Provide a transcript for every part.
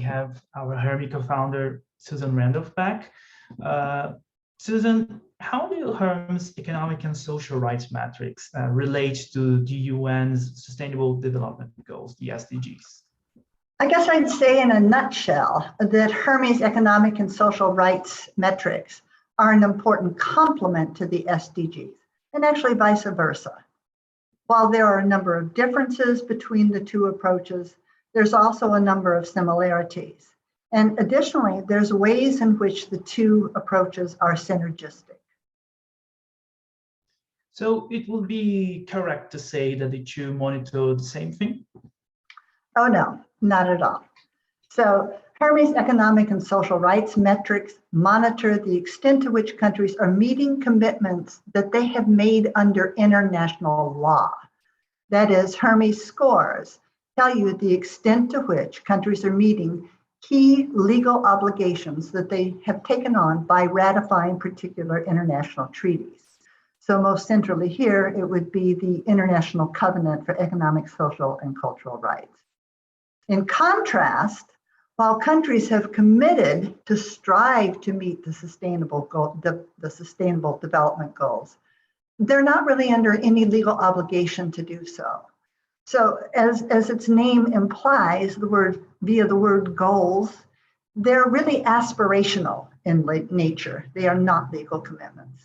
have our HRMI co-founder, Susan Randolph, back. Susan, how do HRM's economic and social rights metrics relate to the UN's Sustainable Development Goals, the SDGs? I guess I'd say in a nutshell that HRMI's economic and social rights metrics are an important complement to the SDGs, and actually vice versa. While there are a number of differences between the two approaches, there's also a number of similarities. And additionally, there's ways in which the two approaches are synergistic. So it would be correct to say that the two monitor the same thing? Oh, no, not at all. So HRMI's economic and social rights metrics monitor the extent to which countries are meeting commitments that they have made under international law. That is, HRMI's scores tell you the extent to which countries are meeting key legal obligations that they have taken on by ratifying particular international treaties. So most centrally here, it would be the International Covenant for Economic, Social, and Cultural Rights. In contrast, while countries have committed to strive to meet the sustainable sustainable development goals, they're not really under any legal obligation to do so. So as its name implies, via the word goals, they're really aspirational in nature. They are not legal commitments.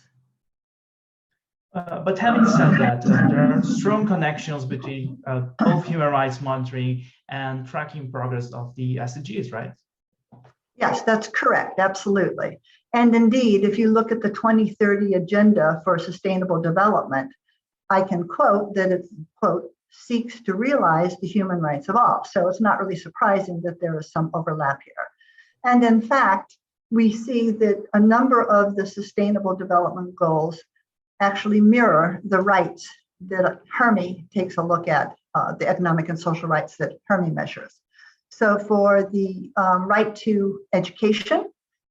But having said that, there are strong connections between both human rights monitoring and tracking progress of the SDGs, right? Yes, that's correct, absolutely. And indeed, if you look at the 2030 Agenda for Sustainable Development, I can quote that it, quote, seeks to realize the human rights of all. So it's not really surprising that there is some overlap here. And in fact, we see that a number of the Sustainable Development Goals actually mirror the rights that HRMI takes a look at, the economic and social rights that HRMI measures. So for the right to education,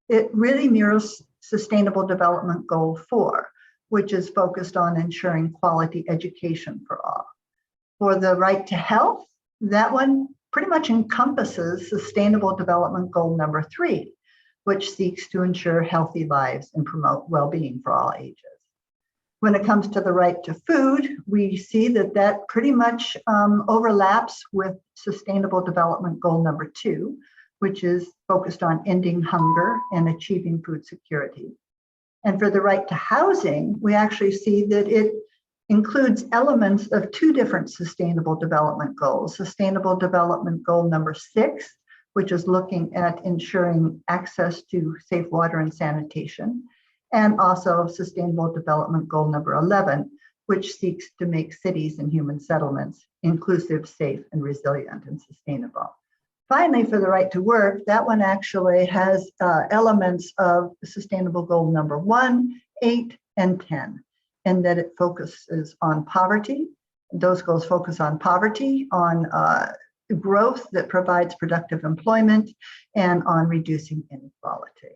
it really mirrors Sustainable Development Goal 4, which is focused on ensuring quality education for all. For the right to health, that one pretty much encompasses Sustainable Development Goal number 3, which seeks to ensure healthy lives and promote well-being for all ages. When it comes to the right to food, we see that that pretty much overlaps with Sustainable Development Goal number 2, which is focused on ending hunger and achieving food security. And for the right to housing, we actually see that it includes elements of 2 different Sustainable Development Goals. Sustainable Development Goal number 6, which is looking at ensuring access to safe water and sanitation, and also Sustainable Development Goal number 11, which seeks to make cities and human settlements inclusive, safe, and resilient and sustainable. Finally, for the right to work, that one actually has elements of Sustainable Goal number 1, 8, and 10, and that it focuses on poverty. Those goals focus on poverty, on growth that provides productive employment, and on reducing inequality.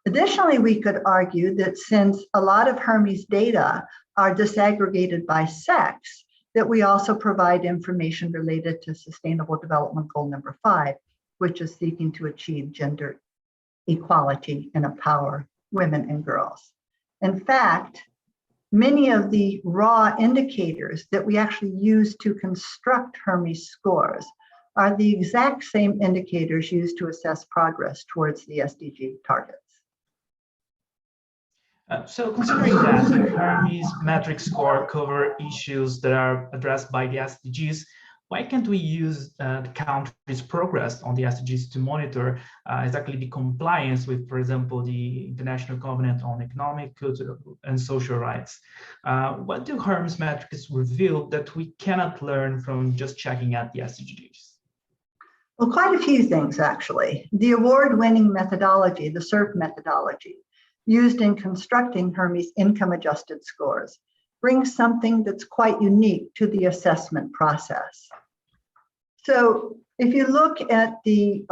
Additionally, we could argue that since a lot of HRMI's data are disaggregated by sex, that we also provide information related to Sustainable Development Goal number 5, which is seeking to achieve gender equality and empower women and girls. In fact, many of the raw indicators that we actually use to construct HRMI's scores are the exact same indicators used to assess progress towards the SDG targets. So considering that HRMI's metric score cover issues that are addressed by the SDGs, why can't we use the country's progress on the SDGs to monitor exactly the compliance with, for example, the International Covenant on Economic, Cultural, and Social Rights? What do HRMI's metrics reveal that we cannot learn from just checking out the SDGs? Well, quite a few things, actually. The award-winning methodology, the SURF methodology, used in constructing HRMI's income-adjusted scores, brings something that's quite unique to the assessment process. So if you look at the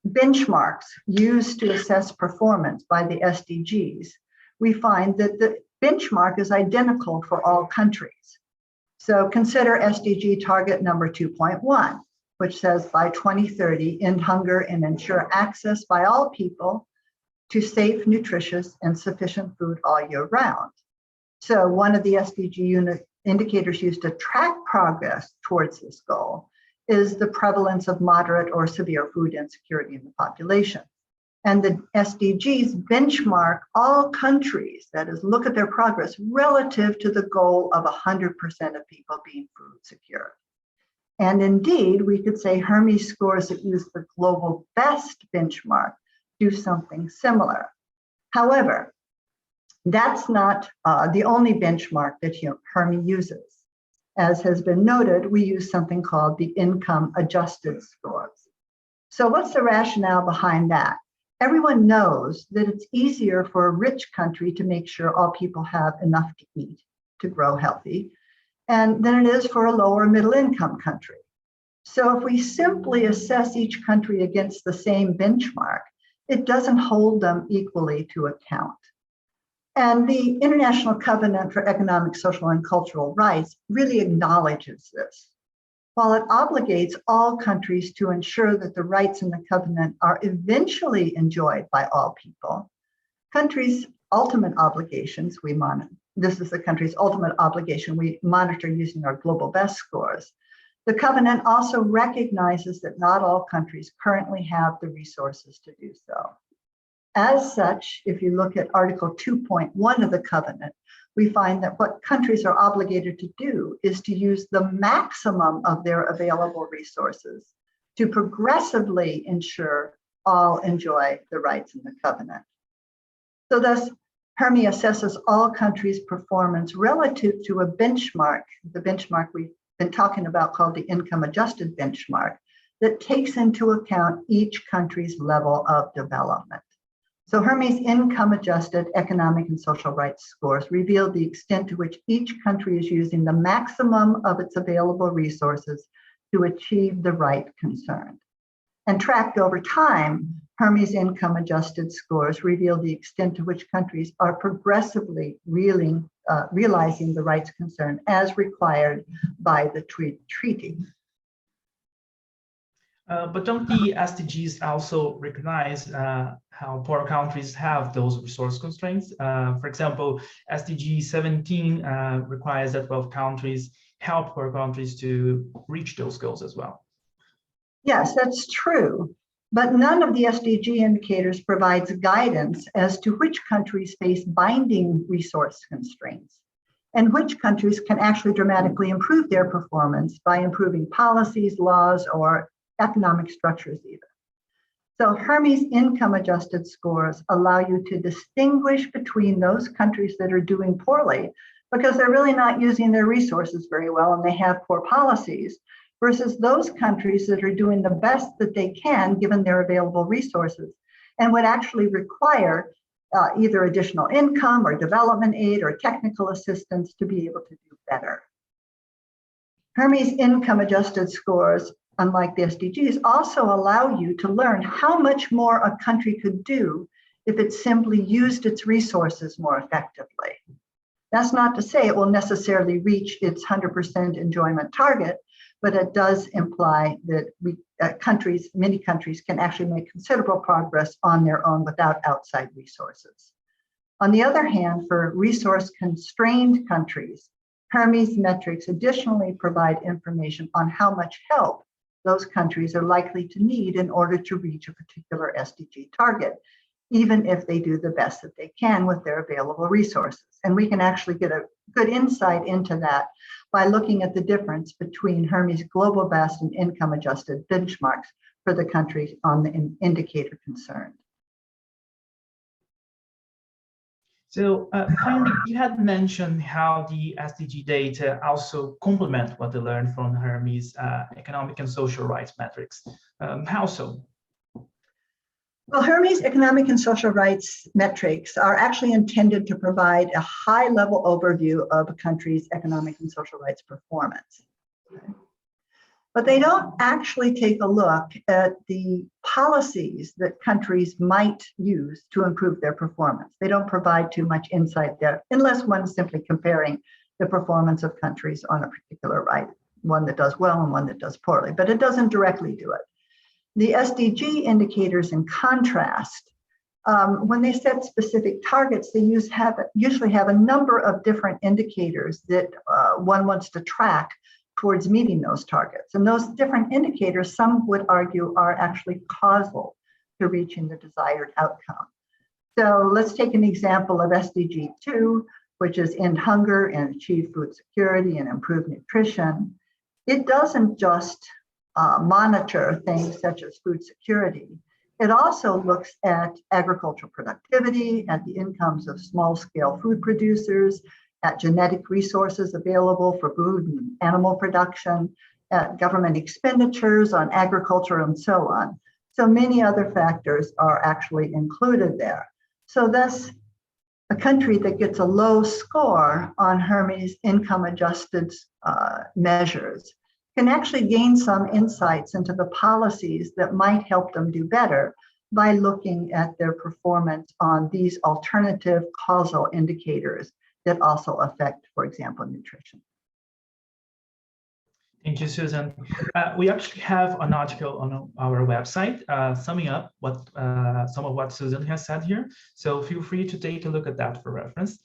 benchmarks used to assess performance by the SDGs, we find that the benchmark is identical for all countries. So consider SDG target number 2.1. which says by 2030, end hunger and ensure access by all people to safe, nutritious, and sufficient food all year round. So one of the SDG indicators used to track progress towards this goal is the prevalence of moderate or severe food insecurity in the population. And the SDGs benchmark all countries, that is, look at their progress relative to the goal of 100% of people being food secure. And indeed, we could say Hermes scores that use the global best benchmark do something similar. However, that's not the only benchmark that Hermes uses. As has been noted, we use something called the income adjusted scores. So what's the rationale behind that? Everyone knows that it's easier for a rich country to make sure all people have enough to eat to grow healthy, and than it is for a lower middle income country. So if we simply assess each country against the same benchmark, it doesn't hold them equally to account. And the International Covenant for Economic, Social, and Cultural Rights really acknowledges this. While it obligates all countries to ensure that the rights in the covenant are eventually enjoyed by all people, countries' ultimate obligations, this is the country's ultimate obligation, we monitor using our global best scores. The covenant also recognizes that not all countries currently have the resources to do so. As such, if you look at Article 2.1 of the covenant, we find that what countries are obligated to do is to use the maximum of their available resources to progressively ensure all enjoy the rights in the covenant. So thus, Hermes assesses all countries' performance relative to a benchmark, the benchmark we've been talking about called the income adjusted benchmark, that takes into account each country's level of development. So Hermes income adjusted economic and social rights scores reveal the extent to which each country is using the maximum of its available resources to achieve the right concerned. And tracked over time, Hermes income adjusted scores reveal the extent to which countries are progressively realizing the rights concerned as required by the treaty. But don't the SDGs also recognize how poor countries have those resource constraints? For example, SDG 17 requires that wealthy countries help poor countries to reach those goals as well. Yes, that's true. But none of the SDG indicators provides guidance as to which countries face binding resource constraints and which countries can actually dramatically improve their performance by improving policies, laws, or economic structures even. So Hermes income adjusted scores allow you to distinguish between those countries that are doing poorly because they're really not using their resources very well and they have poor policies, versus those countries that are doing the best that they can given their available resources and would actually require either additional income or development aid or technical assistance to be able to do better. Hermes income adjusted scores, unlike the SDGs, also allow you to learn how much more a country could do if it simply used its resources more effectively. That's not to say it will necessarily reach its 100% enjoyment target, but it does imply that many countries can actually make considerable progress on their own without outside resources. On the other hand, for resource-constrained countries, Hermes metrics additionally provide information on how much help those countries are likely to need in order to reach a particular SDG target, even if they do the best that they can with their available resources. And we can actually get a good insight into that by looking at the difference between Hermes Global Best and income adjusted benchmarks for the countries on the indicator concerned. So finally, you had mentioned how the SDG data also complement what they learned from Hermes economic and social rights metrics. How so? Well, Hermes economic and social rights metrics are actually intended to provide a high-level overview of a country's economic and social rights performance. Okay. But they don't actually take a look at the policies that countries might use to improve their performance. They don't provide too much insight there, unless one is simply comparing the performance of countries on a particular one that does well and one that does poorly, but it doesn't directly do it. The SDG indicators, in contrast, when they set specific targets, they usually have a number of different indicators that one wants to track towards meeting those targets. And those different indicators, some would argue, are actually causal to reaching the desired outcome. So let's take an example of SDG 2, which is end hunger and achieve food security and improve nutrition. It doesn't just monitor things such as food security. It also looks at agricultural productivity, at the incomes of small-scale food producers, at genetic resources available for food and animal production, at government expenditures on agriculture, and so on. So many other factors are actually included there. So thus, a country that gets a low score on HRMI's income-adjusted measures can actually gain some insights into the policies that might help them do better by looking at their performance on these alternative causal indicators that also affect, for example, nutrition. Thank you, Susan. We actually have an article on our website summing up what some of what Susan has said here. So feel free to take a look at that for reference.